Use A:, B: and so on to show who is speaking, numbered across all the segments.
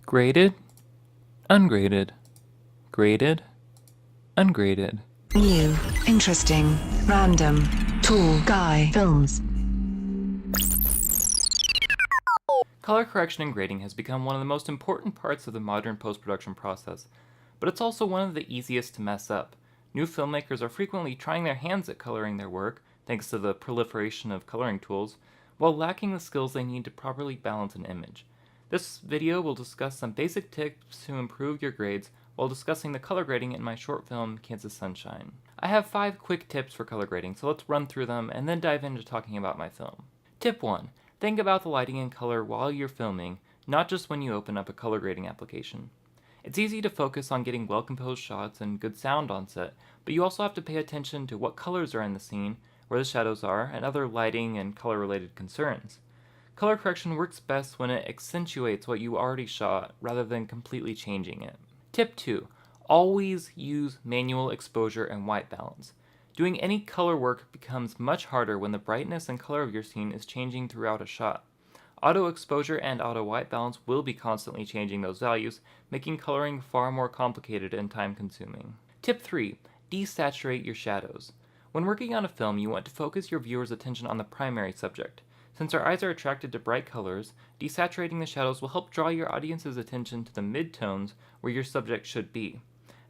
A: Graded, ungraded, graded, ungraded.
B: New, interesting, random, tall guy films.
A: Color correction and grading has become one of the most important parts of the modern post-production process, but it's also one of the easiest to mess up. New filmmakers are frequently trying their hands at coloring their work, thanks to the proliferation of coloring tools, while lacking the skills they need to properly balance an image. This video will discuss some basic tips to improve your grades while discussing the color grading in my short film, Kansas Sunshine. I have 5 quick tips for color grading, so let's run through them and then dive into talking about my film. Tip 1. Think about the lighting and color while you're filming, not just when you open up a color grading application. It's easy to focus on getting well-composed shots and good sound on set, but you also have to pay attention to what colors are in the scene, where the shadows are, and other lighting and color-related concerns. Color correction works best when it accentuates what you already shot rather than completely changing it. Tip 2. Always use manual exposure and white balance. Doing any color work becomes much harder when the brightness and color of your scene is changing throughout a shot. Auto exposure and auto white balance will be constantly changing those values, making coloring far more complicated and time-consuming. Tip 3. Desaturate your shadows. When working on a film, you want to focus your viewer's attention on the primary subject. Since our eyes are attracted to bright colors, desaturating the shadows will help draw your audience's attention to the mid-tones where your subject should be,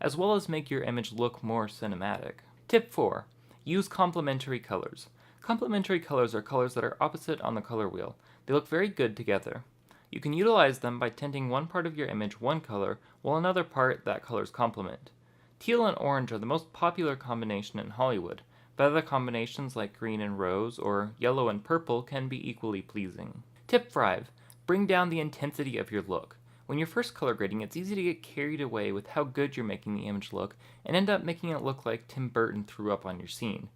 A: as well as make your image look more cinematic. Tip 4. Use complementary colors. Complementary colors are colors that are opposite on the color wheel. They look very good together. You can utilize them by tinting one part of your image one color, while another part that color's complement. Teal and orange are the most popular combination in Hollywood, but other combinations like green and rose or yellow and purple can be equally pleasing. Tip 5. Bring down the intensity of your look. When you're first color grading, it's easy to get carried away with how good you're making the image look and end up making it look like Tim Burton threw up on your scene.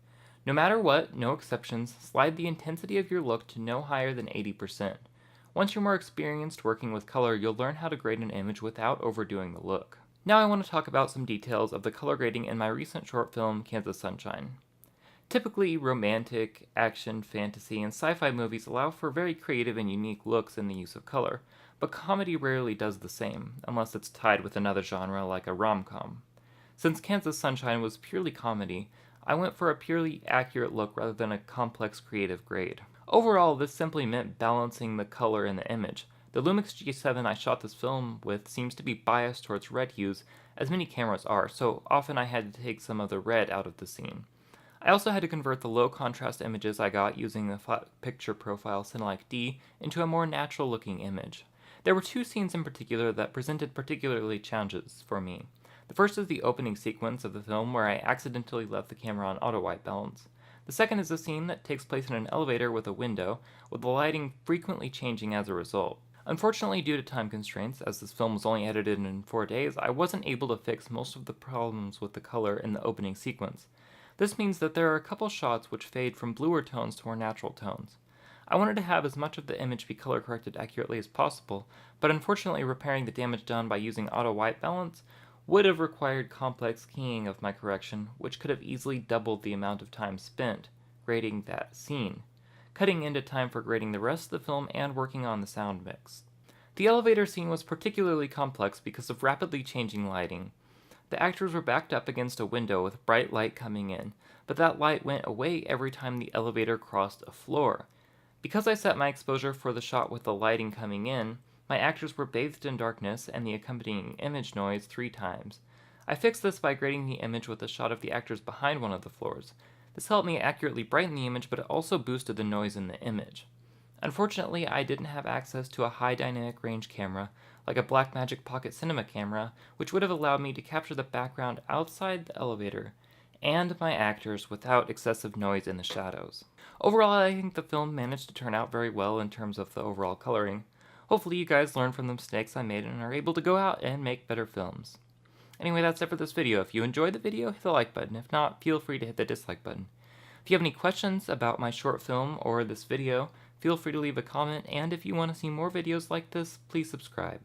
A: No matter what, no exceptions, slide the intensity of your look to no higher than 80%. Once you're more experienced working with color, you'll learn how to grade an image without overdoing the look. Now I want to talk about some details of the color grading in my recent short film, Kansas Sunshine. Typically, romantic, action, fantasy, and sci-fi movies allow for very creative and unique looks in the use of color, but comedy rarely does the same, unless it's tied with another genre like a rom-com. Since Kansas Sunshine was purely comedy, I went for a purely accurate look rather than a complex creative grade. Overall, this simply meant balancing the color in the image. The Lumix G7 I shot this film with seems to be biased towards red hues, as many cameras are, so often I had to take some of the red out of the scene. I also had to convert the low contrast images I got using the flat picture profile Cinelike D into a more natural looking image. There were 2 scenes in particular that presented particularly challenges for me. The first is the opening sequence of the film where I accidentally left the camera on auto white balance. The second is a scene that takes place in an elevator with a window, with the lighting frequently changing as a result. Unfortunately, due to time constraints, as this film was only edited in 4 days, I wasn't able to fix most of the problems with the color in the opening sequence. This means that there are a couple shots which fade from bluer tones to more natural tones. I wanted to have as much of the image be color corrected accurately as possible, but unfortunately repairing the damage done by using auto white balance would have required complex keying of my correction, which could have easily doubled the amount of time spent grading that scene, cutting into time for grading the rest of the film and working on the sound mix. The elevator scene was particularly complex because of rapidly changing lighting. The actors were backed up against a window with bright light coming in, but that light went away every time the elevator crossed a floor. Because I set my exposure for the shot with the lighting coming in, my actors were bathed in darkness and the accompanying image noise 3 times. I fixed this by grading the image with a shot of the actors behind one of the floors. This helped me accurately brighten the image, but it also boosted the noise in the image. Unfortunately, I didn't have access to a high dynamic range camera, like a Blackmagic Pocket Cinema camera, which would have allowed me to capture the background outside the elevator and my actors without excessive noise in the shadows. Overall, I think the film managed to turn out very well in terms of the overall coloring. Hopefully you guys learned from the mistakes I made and are able to go out and make better films. Anyway, that's it for this video. If you enjoyed the video, hit the like button. If not, feel free to hit the dislike button. If you have any questions about my short film or this video, feel free to leave a comment, and if you want to see more videos like this, please subscribe.